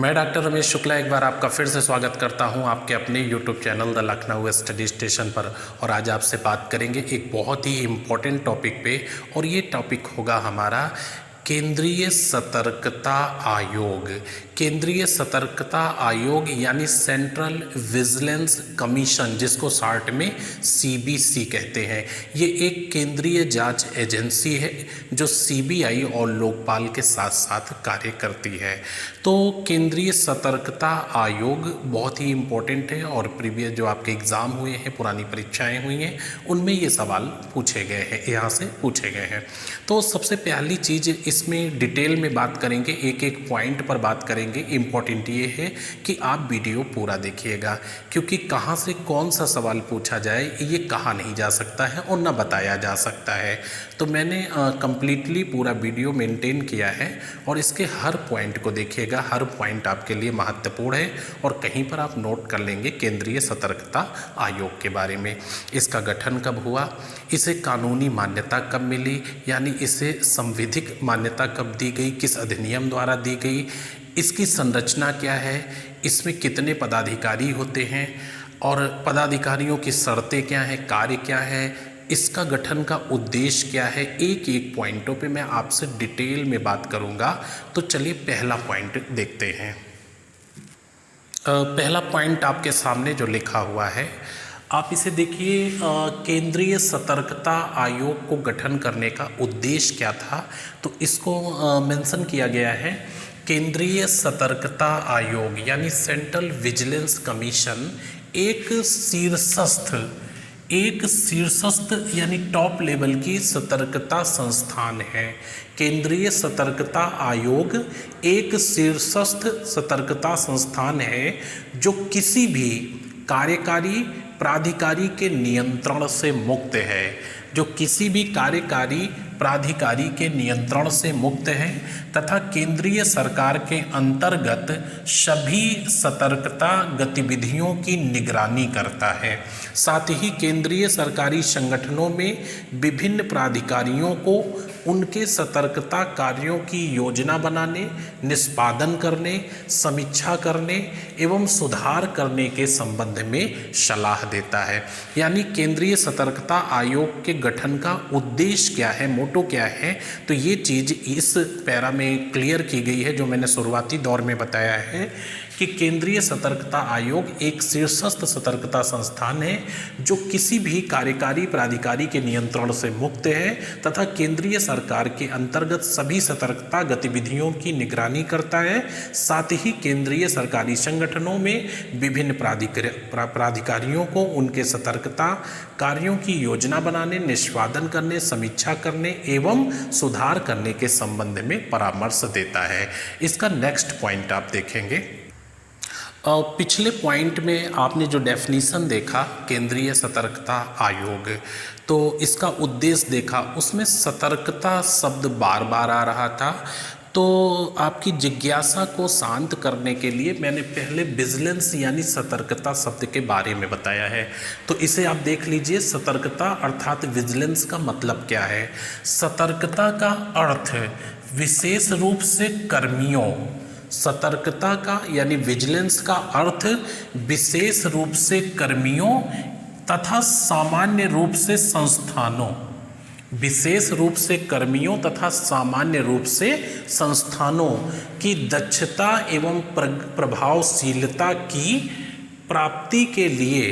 मैं डॉक्टर रमेश शुक्ला एक बार आपका फिर से स्वागत करता हूं आपके अपने YouTube channel the Lucknow study station पर। और आज आपसे बात करेंगे एक बहुत ही इम्पोर्टेंट टॉपिक पे, और ये टॉपिक होगा हमारा केंद्रीय सतर्कता आयोग। केंद्रीय सतर्कता आयोग यानी सेंट्रल विजिलेंस कमीशन, जिसको शॉर्ट में सीबीसी कहते हैं। ये एक केंद्रीय जांच एजेंसी है जो सीबीआई और लोकपाल के साथ साथ कार्य करती है। तो केंद्रीय सतर्कता आयोग बहुत ही इम्पोर्टेंट है, और प्रीवियस जो आपके एग्ज़ाम हुए हैं, पुरानी परीक्षाएं हुई हैं, उनमें ये सवाल पूछे गए हैं, यहाँ से पूछे गए हैं। तो सबसे पहली चीज़, इसमें डिटेल में बात करेंगे, एक एक पॉइंट पर बात करेंगे। इम्पोर्टेंट ये है कि आप वीडियो पूरा देखिएगा, क्योंकि कहाँ से कौन सा सवाल पूछा जाए ये कहा नहीं जा सकता है और ना बताया जा सकता है। तो मैंने कंप्लीटली पूरा वीडियो मेंटेन किया है, और इसके हर पॉइंट को देखिएगा। हर पॉइंट आपके लिए महत्वपूर्ण है, और कहीं पर आप नोट कर लेंगे केंद्रीय सतर्कता आयोग के बारे में। इसका गठन कब हुआ, इसे कानूनी मान्यता कब मिली, यानी इसे संवैधानिक मान्यता कब दी गई, किस अधिनियम द्वारा दी गई, इसकी संरचना क्या है, इसमें कितने पदाधिकारी होते हैं, और पदाधिकारियों की शर्तें क्या हैं, कार्य क्या है, इसका गठन का उद्देश्य क्या है, एक एक पॉइंटों पे मैं आपसे डिटेल में बात करूंगा। तो चलिए पहला पॉइंट देखते हैं। पहला पॉइंट आपके सामने जो लिखा हुआ है, आप इसे देखिए। केंद्रीय सतर्कता आयोग को गठन करने का उद्देश्य क्या था, तो इसको मेंशन किया गया है। केंद्रीय सतर्कता आयोग यानी सेंट्रल विजिलेंस कमीशन एक शीर्षस्थ यानी टॉप लेवल की सतर्कता संस्थान है। केंद्रीय सतर्कता आयोग एक शीर्षस्थ सतर्कता संस्थान है जो किसी भी कार्यकारी प्राधिकारी के नियंत्रण से मुक्त है, जो किसी भी कार्यकारी प्राधिकारी के नियंत्रण से मुक्त है, तथा केंद्रीय सरकार के अंतर्गत सभी सतर्कता गतिविधियों की निगरानी करता है। साथ ही केंद्रीय सरकारी संगठनों में विभिन्न प्राधिकारियों को उनके सतर्कता कार्यों की योजना बनाने, निष्पादन करने, समीक्षा करने एवं सुधार करने के संबंध में सलाह देता है। यानी केंद्रीय सतर्कता आयोग के गठन का उद्देश्य क्या है, मोटो क्या है, तो ये चीज़ इस पैरा में क्लियर की गई है, जो मैंने शुरुआती दौर में बताया है कि केंद्रीय सतर्कता आयोग एक शीर्षस्थ सतर्कता संस्थान है जो किसी भी कार्यकारी प्राधिकारी के नियंत्रण से मुक्त है, तथा केंद्रीय सरकार के अंतर्गत सभी सतर्कता गतिविधियों की निगरानी करता है। साथ ही केंद्रीय सरकारी संगठनों में विभिन्न प्राधिकारियों को उनके सतर्कता कार्यों की योजना बनाने, निष्पादन करने, समीक्षा करने एवं सुधार करने के संबंध में परामर्श देता है। इसका नेक्स्ट पॉइंट आप देखेंगे। पिछले पॉइंट में आपने जो डेफिनीशन देखा केंद्रीय सतर्कता आयोग, तो इसका उद्देश्य देखा, उसमें सतर्कता शब्द बार बार आ रहा था। तो आपकी जिज्ञासा को शांत करने के लिए मैंने पहले विजिलेंस यानी सतर्कता शब्द के बारे में बताया है। तो इसे आप देख लीजिए, सतर्कता अर्थात विजिलेंस का मतलब क्या है। सतर्कता का अर्थ विशेष रूप से कर्मियों, सतर्कता का यानी विजिलेंस का अर्थ विशेष रूप से कर्मियों तथा सामान्य रूप से संस्थानों, विशेष रूप से कर्मियों तथा सामान्य रूप से संस्थानों की दक्षता एवं प्रभावशीलता की प्राप्ति के लिए,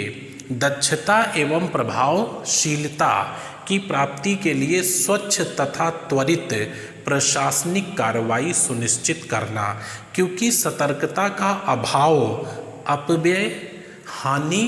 दक्षता एवं प्रभावशीलता की प्राप्ति के लिए स्वच्छ तथा त्वरित प्रशासनिक कार्रवाई सुनिश्चित करना, क्योंकि सतर्कता का अभाव अपव्यय, हानि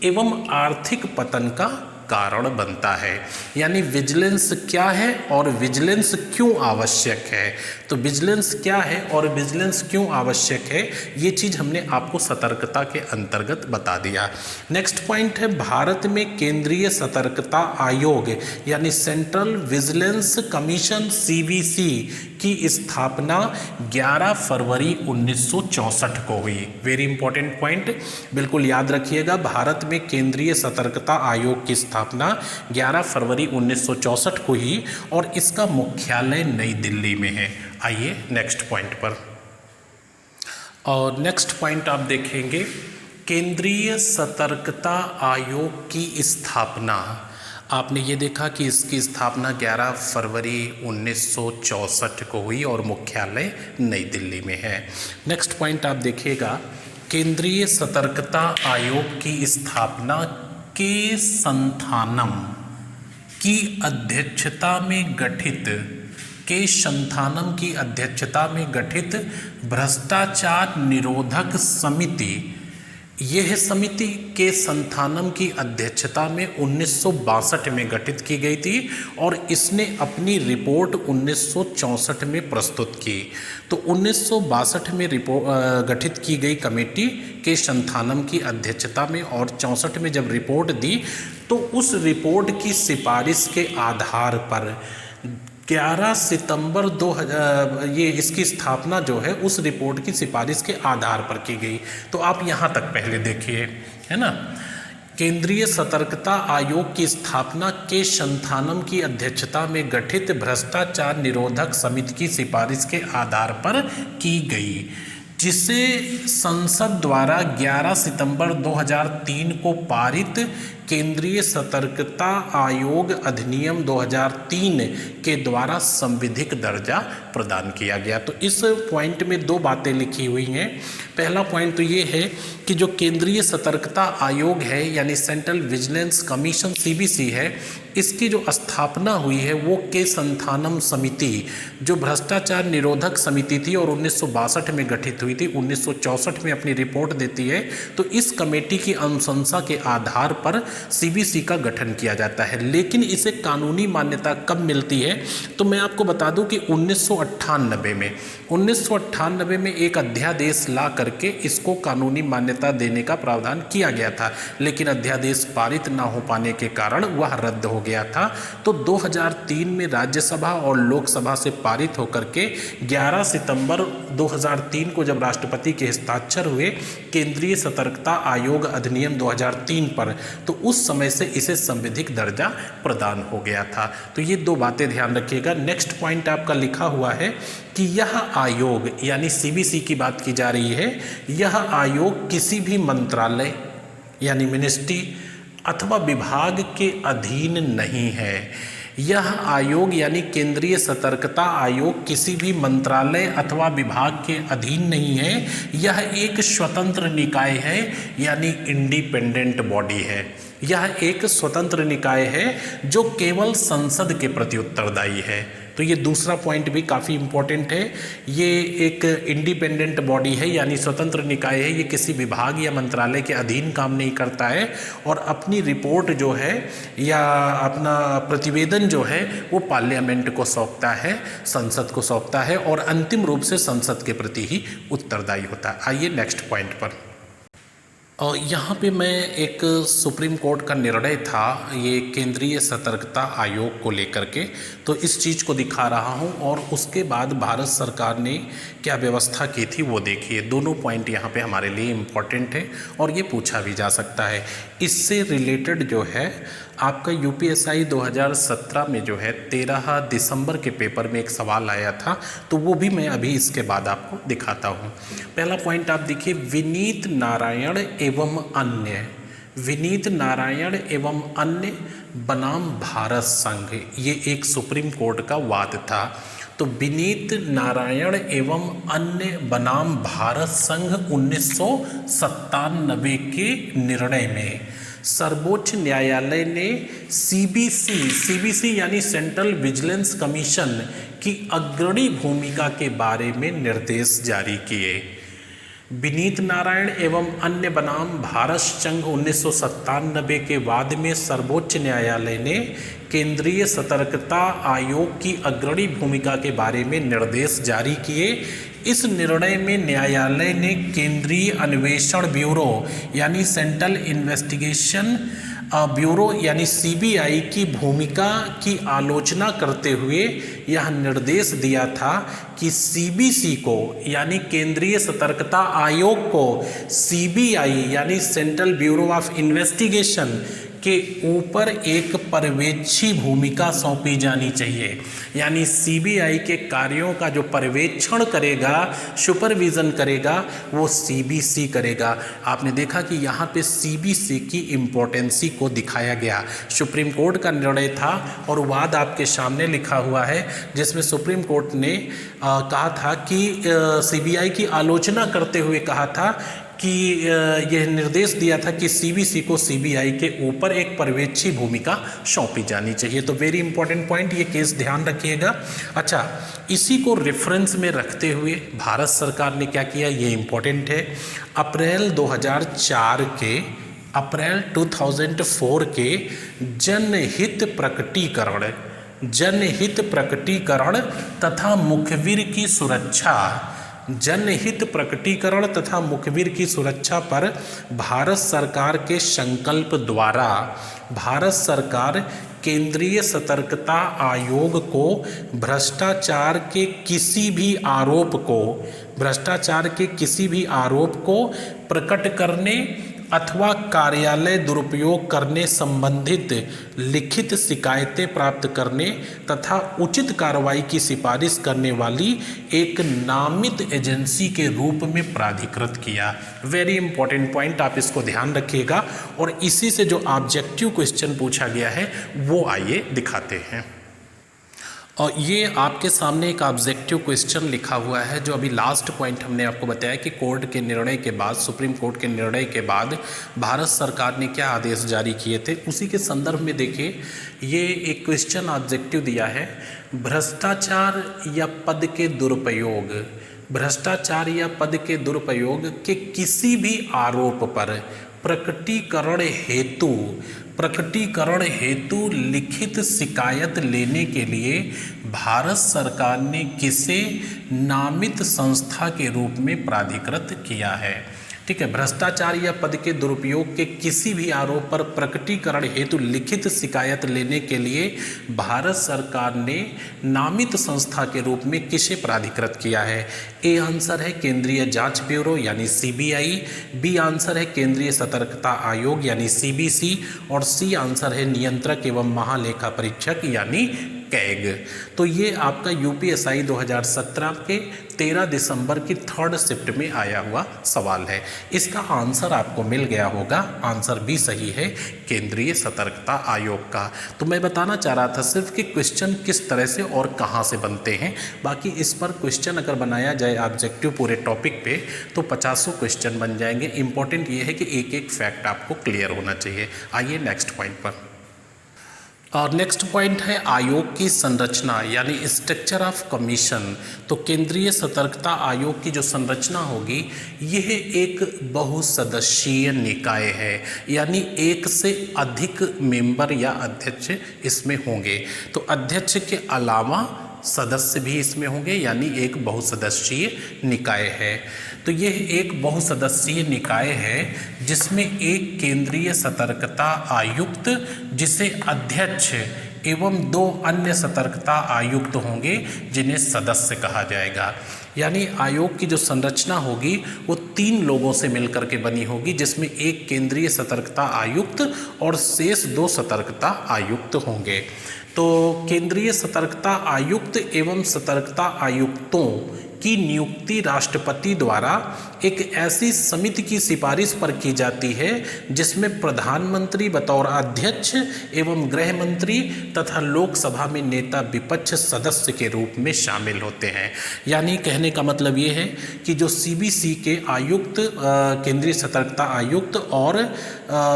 एवं आर्थिक पतन का कारण बनता है। यानी विजिलेंस क्या है और विजिलेंस क्यों आवश्यक है। तो विजिलेंस क्या है और विजिलेंस क्यों आवश्यक है, ये चीज़ हमने आपको सतर्कता के अंतर्गत बता दिया। नेक्स्ट पॉइंट है, भारत में केंद्रीय सतर्कता आयोग यानी सेंट्रल विजिलेंस कमीशन सीवीसी की स्थापना 11 फरवरी 1964 को हुई। वेरी इंपॉर्टेंट पॉइंट, बिल्कुल याद रखिएगा। भारत में केंद्रीय सतर्कता आयोग की स्थापना 11 फरवरी 1964 को हुई, और इसका मुख्यालय नई दिल्ली में है। आइए नेक्स्ट पॉइंट पर। और नेक्स्ट पॉइंट आप देखेंगे, केंद्रीय सतर्कता आयोग की स्थापना। आपने ये देखा कि इसकी स्थापना 11 फरवरी 1964 को हुई और मुख्यालय नई दिल्ली में है। नेक्स्ट पॉइंट आप देखिएगा, केंद्रीय सतर्कता आयोग की स्थापना के संथानम की अध्यक्षता में गठित भ्रष्टाचार निरोधक समिति, यह समिति के संथानम की अध्यक्षता में 1962 में गठित की गई थी और इसने अपनी रिपोर्ट 1964 में प्रस्तुत की। तो 1962 में गठित की गई कमेटी के संथानम की अध्यक्षता में और 64 में जब रिपोर्ट दी तो उस रिपोर्ट की सिफारिश के आधार पर 11 सितंबर 2000 ये इसकी स्थापना जो है उस रिपोर्ट की सिफारिश के आधार पर की गई। तो आप यहाँ तक पहले देखिए, है ना। केंद्रीय सतर्कता आयोग की स्थापना के संथानम की अध्यक्षता में गठित भ्रष्टाचार निरोधक समिति की सिफारिश के आधार पर की गई, जिसे संसद द्वारा 11 सितंबर 2003 को पारित केंद्रीय सतर्कता आयोग अधिनियम 2003 के द्वारा संविधिक दर्जा प्रदान किया गया। तो इस पॉइंट में दो बातें लिखी हुई हैं। पहला पॉइंट तो ये है कि जो केंद्रीय सतर्कता आयोग है यानी सेंट्रल विजिलेंस कमीशन CVC है, इसकी जो स्थापना हुई है वो के संथानम समिति जो भ्रष्टाचार निरोधक समिति थी और 1962 में गठित हुई थी, 1964 में अपनी रिपोर्ट देती है। तो इस कमेटी की अनुशंसा के आधार पर CVC का गठन किया जाता है। लेकिन इसे कानूनी मान्यता कब मिलती है, तो मैं आपको बता दूं कि 1998 में एक अध्यादेश ला करके इसको कानूनी मान्यता देने का प्रावधान किया गया था, लेकिन अध्यादेश पारित ना हो पाने के कारण वह रद्द हो गया था। तो 2003 में राज्यसभा और लोकसभा से पारित होकर के 11 सितंबर 2003 को जब राष्ट्रपति के हस्ताक्षर हुए केंद्रीय सतर्कता आयोग अधिनियम 2003 पर, तो उस समय से इसे संविधिक दर्जा प्रदान हो गया था। तो ये दो बातें ध्यान रखिएगा। नेक्स्ट पॉइंट आपका लिखा हुआ है कि यह आयोग यानी CVC की बात की जा रही है, यह आयोग किसी भी मंत्रालय यानी मिनिस्ट्री अथवा विभाग के अधीन नहीं है। यह आयोग यानी केंद्रीय सतर्कता आयोग किसी भी मंत्रालय अथवा विभाग के अधीन नहीं है। यह एक स्वतंत्र निकाय है यानी इंडिपेंडेंट बॉडी है। यह एक स्वतंत्र निकाय है जो केवल संसद के प्रति उत्तरदायी है। तो ये दूसरा पॉइंट भी काफ़ी इम्पोर्टेंट है। ये एक इंडिपेंडेंट बॉडी है यानी स्वतंत्र निकाय है, ये किसी विभाग या मंत्रालय के अधीन काम नहीं करता है और अपनी रिपोर्ट जो है या अपना प्रतिवेदन जो है वो पार्लियामेंट को सौंपता है, संसद को सौंपता है और अंतिम रूप से संसद के प्रति ही उत्तरदायी होता है। आइए नेक्स्ट पॉइंट पर। और यहाँ पे मैं एक सुप्रीम कोर्ट का निर्णय था ये केंद्रीय सतर्कता आयोग को लेकर के, तो इस चीज़ को दिखा रहा हूँ और उसके बाद भारत सरकार ने क्या व्यवस्था की थी वो देखिए। दोनों पॉइंट यहाँ पे हमारे लिए इम्पोर्टेंट है और ये पूछा भी जा सकता है। इससे रिलेटेड जो है आपका UPSI 2017 में जो है 13 दिसंबर के पेपर में एक सवाल आया था, तो वो भी मैं अभी इसके बाद आपको दिखाता हूँ। पहला पॉइंट आप देखिए, विनीत नारायण एवं अन्य, विनीत नारायण एवं अन्य बनाम भारत संघ, ये एक सुप्रीम कोर्ट का वाद था। तो विनीत नारायण एवं अन्य बनाम भारत संघ 1997 के निर्णय में सर्वोच्च न्यायालय ने CBC यानी सेंट्रल विजिलेंस कमीशन की अग्रणी भूमिका के बारे में निर्देश जारी किए। विनीत नारायण एवं अन्य बनाम भारत संघ 1997 के वाद में सर्वोच्च न्यायालय ने केंद्रीय सतर्कता आयोग की अग्रणी भूमिका के बारे में निर्देश जारी किए। इस निर्णय में न्यायालय ने केंद्रीय अन्वेषण ब्यूरो यानी सेंट्रल इन्वेस्टिगेशन ब्यूरो यानी CBI की भूमिका की आलोचना करते हुए यह निर्देश दिया था कि CBC को यानी केंद्रीय सतर्कता आयोग को CBI यानी सेंट्रल ब्यूरो ऑफ इन्वेस्टिगेशन के ऊपर एक पर्यवेक्षी भूमिका सौंपी जानी चाहिए। यानी सीबीआई के कार्यों का जो पर्यवेक्षण करेगा, सुपरविजन करेगा, वो सीबीसी करेगा। आपने देखा कि यहाँ पे सीबीसी की इम्पोर्टेंसी को दिखाया गया। सुप्रीम कोर्ट का निर्णय था और वाद आपके सामने लिखा हुआ है, जिसमें सुप्रीम कोर्ट ने कहा था कि सीबीआई की आलोचना करते हुए कहा था कि यह निर्देश दिया था कि सीबीसी को सीबीआई के ऊपर एक पर्यवेक्षी भूमिका सौंपी जानी चाहिए। तो वेरी इंपॉर्टेंट पॉइंट, ये केस ध्यान रखिएगा। अच्छा, इसी को रेफरेंस में रखते हुए भारत सरकार ने क्या किया, ये इंपॉर्टेंट है। अप्रैल 2004 के जनहित प्रकटीकरण तथा मुखबिर की सुरक्षा, जनहित प्रकटीकरण तथा मुखबिर की सुरक्षा पर भारत सरकार के संकल्प द्वारा भारत सरकार केंद्रीय सतर्कता आयोग को भ्रष्टाचार के किसी भी आरोप को प्रकट करने अथवा कार्यालय दुरुपयोग करने संबंधित लिखित शिकायतें प्राप्त करने तथा उचित कार्रवाई की सिफारिश करने वाली एक नामित एजेंसी के रूप में प्राधिकृत किया। वेरी इंपॉर्टेंट पॉइंट, आप इसको ध्यान रखिएगा। और इसी से जो ऑब्जेक्टिव क्वेश्चन पूछा गया है वो आइए दिखाते हैं। और ये आपके सामने एक ऑब्जेक्टिव क्वेश्चन लिखा हुआ है, जो अभी लास्ट पॉइंट हमने आपको बताया कि कोर्ट के निर्णय के बाद, सुप्रीम कोर्ट के निर्णय के बाद भारत सरकार ने क्या आदेश जारी किए थे, उसी के संदर्भ में देखिए ये एक क्वेश्चन ऑब्जेक्टिव दिया है। भ्रष्टाचार या पद के दुरुपयोग के किसी भी आरोप पर प्रकटीकरण हेतु लिखित शिकायत लेने के लिए भारत सरकार ने किसे नामित संस्था के रूप में प्राधिकृत किया है। ठीक है, भ्रष्टाचार या पद के दुरुपयोग के किसी भी आरोप पर प्रकटीकरण हेतु लिखित शिकायत लेने के लिए भारत सरकार ने नामित संस्था के रूप में किसे प्राधिकृत किया है। ए आंसर है केंद्रीय जांच ब्यूरो यानी सीबीआई, बी आंसर है केंद्रीय सतर्कता आयोग यानी सीबीसी, और सी आंसर है नियंत्रक एवं महालेखा परीक्षक यानी कैग। तो ये आपका यूपीएसआई 2017 के 13 दिसंबर की 3rd शिफ्ट में आया हुआ सवाल है। इसका आंसर आपको मिल गया होगा, आंसर भी सही है, केंद्रीय सतर्कता आयोग का। तो मैं बताना चाह रहा था सिर्फ कि क्वेश्चन किस तरह से और कहाँ से बनते हैं। बाकी इस पर क्वेश्चन अगर बनाया जाए ऑब्जेक्टिव पूरे टॉपिक पे तो 50 क्वेश्चन बन जाएंगे। इंपॉर्टेंट ये है कि एक एक फैक्ट आपको क्लियर होना चाहिए। आइए नेक्स्ट पॉइंट पर। और नेक्स्ट पॉइंट है आयोग की संरचना यानी स्ट्रक्चर ऑफ कमीशन। तो केंद्रीय सतर्कता आयोग की जो संरचना होगी यह एक बहुसदस्यीय निकाय है, यानी एक से अधिक मेंबर या अध्यक्ष इसमें होंगे। तो अध्यक्ष के अलावा सदस्य भी इसमें होंगे, यानी एक बहुसदस्यीय निकाय है। तो यह एक बहुसदस्यीय निकाय है जिसमें एक केंद्रीय सतर्कता आयुक्त जिसे अध्यक्ष एवं 2 अन्य सतर्कता आयुक्त होंगे जिन्हें सदस्य कहा जाएगा। यानी आयोग की जो संरचना होगी वो 3 लोगों से मिलकर के बनी होगी, जिसमें एक केंद्रीय सतर्कता आयुक्त और शेष 2 सतर्कता आयुक्त होंगे। तो केंद्रीय सतर्कता आयुक्त एवं सतर्कता आयुक्तों की नियुक्ति राष्ट्रपति द्वारा एक ऐसी समिति की सिफारिश पर की जाती है जिसमें प्रधानमंत्री बतौर अध्यक्ष एवं गृह मंत्री तथा लोकसभा में नेता विपक्ष सदस्य के रूप में शामिल होते हैं। यानी कहने का मतलब ये है कि जो सीबीसी के आयुक्त, केंद्रीय सतर्कता आयुक्त और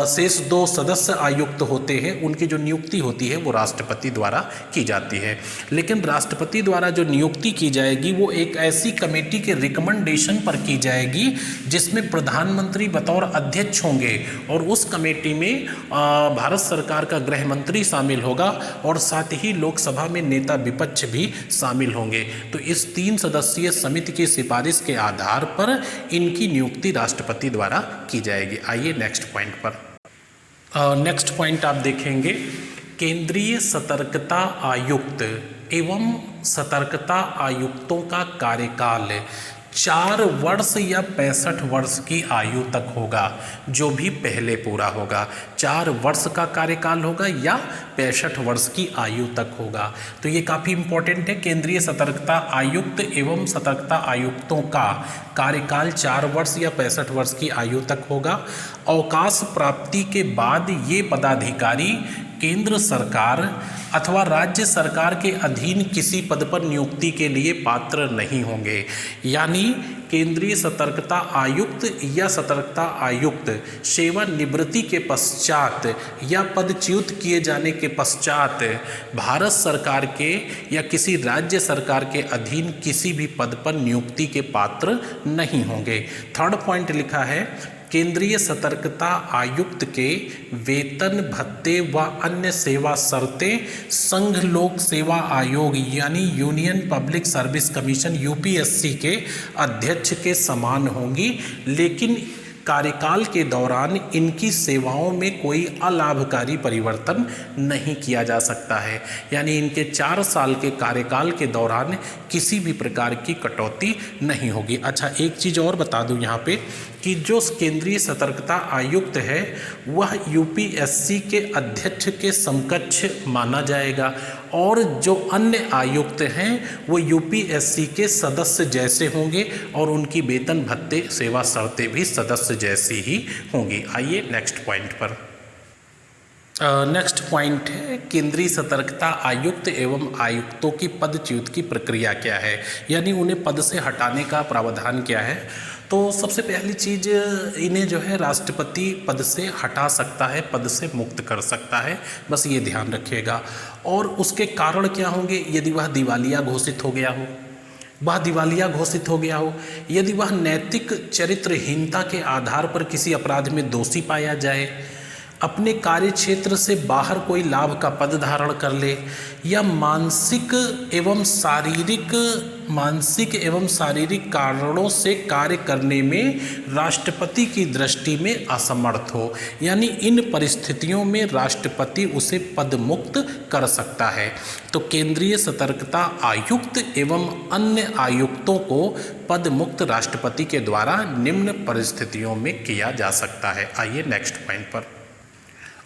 शेष 2 सदस्य आयुक्त होते हैं, उनकी जो नियुक्ति होती है वो राष्ट्रपति द्वारा की जाती है। लेकिन राष्ट्रपति द्वारा जो नियुक्ति की जाएगी वो एक ऐसी कमेटी के रिकमेंडेशन पर की जाएगी जिसमें प्रधानमंत्री बतौर अध्यक्ष होंगे और उस कमेटी में भारत सरकार का गृह मंत्री शामिल होगा और साथ ही लोकसभा में नेता विपक्ष भी शामिल होंगे। तो इस 3 सदस्यीय समिति की सिफारिश के आधार पर इनकी नियुक्ति राष्ट्रपति द्वारा की जाएगी। आइए नेक्स्ट पॉइंट पर। नेक्स्ट पॉइंट आप देखेंगे, केंद्रीय सतर्कता आयुक्त एवं सतर्कता आयुक्तों का कार्यकाल 4 वर्ष या 65 वर्ष की आयु तक होगा, जो भी पहले पूरा होगा। 4 वर्ष का कार्यकाल होगा या 65 वर्ष की आयु तक होगा। तो ये काफ़ी इंपॉर्टेंट है। केंद्रीय सतर्कता आयुक्त एवं सतर्कता आयुक्तों का कार्यकाल 4 वर्ष या 65 वर्ष की आयु तक होगा। अवकाश प्राप्ति के बाद ये पदाधिकारी केंद्र सरकार अथवा राज्य सरकार के अधीन किसी पद पर नियुक्ति के लिए पात्र नहीं होंगे। यानी केंद्रीय सतर्कता आयुक्त या सतर्कता आयुक्त सेवानिवृत्ति के पश्चात या पदच्युत किए जाने के पश्चात भारत सरकार के या किसी राज्य सरकार के अधीन किसी भी पद पर नियुक्ति के पात्र नहीं होंगे। थर्ड पॉइंट लिखा है, केंद्रीय सतर्कता आयुक्त के वेतन भत्ते व अन्य सेवा शर्तें संघ लोक सेवा आयोग यानी union public service commission UPSC के अध्यक्ष के समान होंगी, लेकिन कार्यकाल के दौरान इनकी सेवाओं में कोई अलाभकारी परिवर्तन नहीं किया जा सकता है। यानी इनके 4 साल के कार्यकाल के दौरान किसी भी प्रकार की कटौती नहीं होगी। अच्छा, एक चीज़ और बता दूं यहाँ पे कि जो केंद्रीय सतर्कता आयुक्त है वह यूपीएससी के अध्यक्ष के समकक्ष माना जाएगा और जो अन्य आयुक्त हैं वो यूपीएससी के सदस्य जैसे होंगे और उनकी वेतन भत्ते सेवा शर्तें भी सदस्य जैसी ही होंगी। आइए नेक्स्ट पॉइंट पर। नेक्स्ट पॉइंट है, केंद्रीय सतर्कता आयुक्त एवं आयुक्तों की पदच्युत की प्रक्रिया क्या है, यानी उन्हें पद से हटाने का प्रावधान क्या है। तो सबसे पहली चीज़, इन्हें जो है राष्ट्रपति पद से हटा सकता है, पद से मुक्त कर सकता है, बस ये ध्यान रखिएगा। और उसके कारण क्या होंगे, यदि वह दिवालिया घोषित हो गया हो, यदि वह नैतिक चरित्रहीनता के आधार पर किसी अपराध में दोषी पाया जाए, अपने कार्य क्षेत्र से बाहर कोई लाभ का पद धारण कर ले, या मानसिक एवं शारीरिक कारणों से कार्य करने में राष्ट्रपति की दृष्टि में असमर्थ हो। यानी इन परिस्थितियों में राष्ट्रपति उसे पद मुक्त कर सकता है। तो केंद्रीय सतर्कता आयुक्त एवं अन्य आयुक्तों को पद मुक्त राष्ट्रपति के द्वारा निम्न परिस्थितियों में किया जा सकता है। आइए नेक्स्ट पॉइंट पर।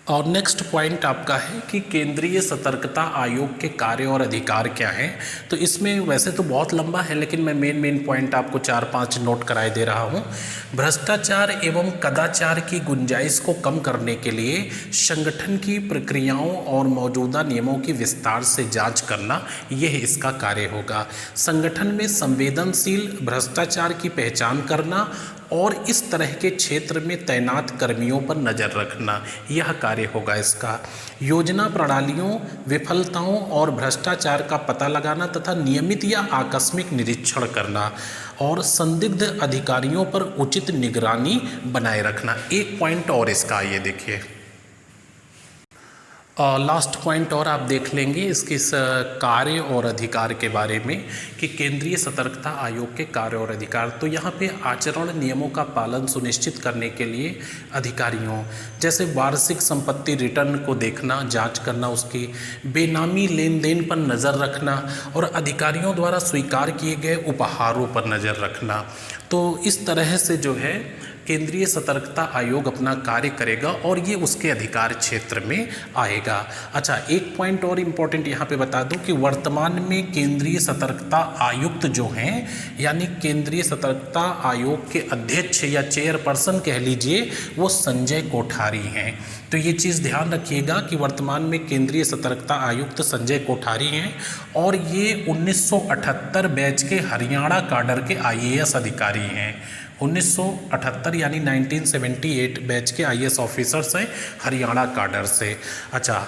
और नेक्स्ट पॉइंट आपका है कि केंद्रीय सतर्कता आयोग के कार्य और अधिकार क्या हैं। तो इसमें वैसे तो बहुत लंबा है, लेकिन मैं मेन पॉइंट आपको 4-5 नोट कराए दे रहा हूँ। भ्रष्टाचार एवं कदाचार की गुंजाइश को कम करने के लिए संगठन की प्रक्रियाओं और मौजूदा नियमों की विस्तार से जांच करना, यह इसका कार्य होगा। संगठन में संवेदनशील भ्रष्टाचार की पहचान करना और इस तरह के क्षेत्र में तैनात कर्मियों पर नज़र रखना, यह कार्य होगा इसका। योजना प्रणालियों, विफलताओं और भ्रष्टाचार का पता लगाना तथा नियमित या आकस्मिक निरीक्षण करना और संदिग्ध अधिकारियों पर उचित निगरानी बनाए रखना। एक पॉइंट और इसका, ये देखिए लास्ट पॉइंट और आप देख लेंगे इसके कार्य और अधिकार के बारे में कि केंद्रीय सतर्कता आयोग के कार्य और अधिकार। तो यहाँ पे आचरण नियमों का पालन सुनिश्चित करने के लिए अधिकारियों, जैसे वार्षिक संपत्ति रिटर्न को देखना, जांच करना, उसकी बेनामी लेन देन पर नज़र रखना और अधिकारियों द्वारा स्वीकार किए गए उपहारों पर नज़र रखना। तो इस तरह से जो है केंद्रीय सतर्कता आयोग अपना कार्य करेगा और ये उसके अधिकार क्षेत्र में आएगा। अच्छा, एक पॉइंट और इम्पोर्टेंट यहाँ पे बता दूं कि वर्तमान में केंद्रीय सतर्कता आयुक्त जो हैं, यानी केंद्रीय सतर्कता आयोग के अध्यक्ष या चेयरपर्सन कह लीजिए, वो संजय कोठारी हैं। तो ये चीज़ ध्यान रखिएगा कि वर्तमान में केंद्रीय सतर्कता आयुक्त संजय कोठारी हैं और ये 1978 बैच के हरियाणा काडर के IAS अधिकारी हैं। 1978 यानी 1978 बैच के IAS ऑफिसर्स हैं हरियाणा काडर से। अच्छा,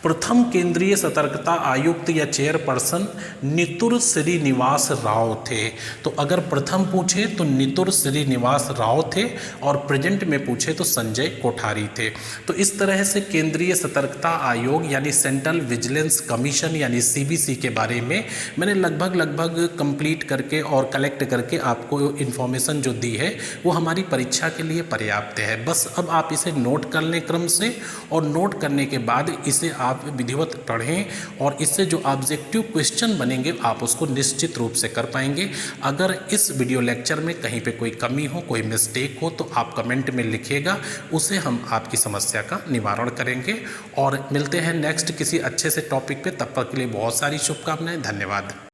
प्रथम केंद्रीय सतर्कता आयुक्त या चेयरपर्सन नितुर श्रीनिवास राव थे। तो अगर प्रथम पूछे तो नितुर श्रीनिवास राव थे और प्रेजेंट में पूछे तो संजय कोठारी थे। तो इस तरह से केंद्रीय सतर्कता आयोग यानी सेंट्रल विजिलेंस कमीशन यानी CVC के बारे में मैंने लगभग कंप्लीट करके और कलेक्ट करके आपको इन्फॉर्मेशन जो दी है वो हमारी परीक्षा के लिए पर्याप्त है। बस अब आप इसे नोट कर लें क्रम से, और नोट करने के बाद इसे आप विधिवत पढ़ें और इससे जो ऑब्जेक्टिव क्वेश्चन बनेंगे आप उसको निश्चित रूप से कर पाएंगे। अगर इस वीडियो लेक्चर में कहीं पे कोई कमी हो, कोई मिस्टेक हो तो आप कमेंट में लिखिएगा, उसे हम आपकी समस्या का निवारण करेंगे। और मिलते हैं नेक्स्ट किसी अच्छे से टॉपिक पे, तब तक के लिए बहुत सारी शुभकामनाएं। धन्यवाद।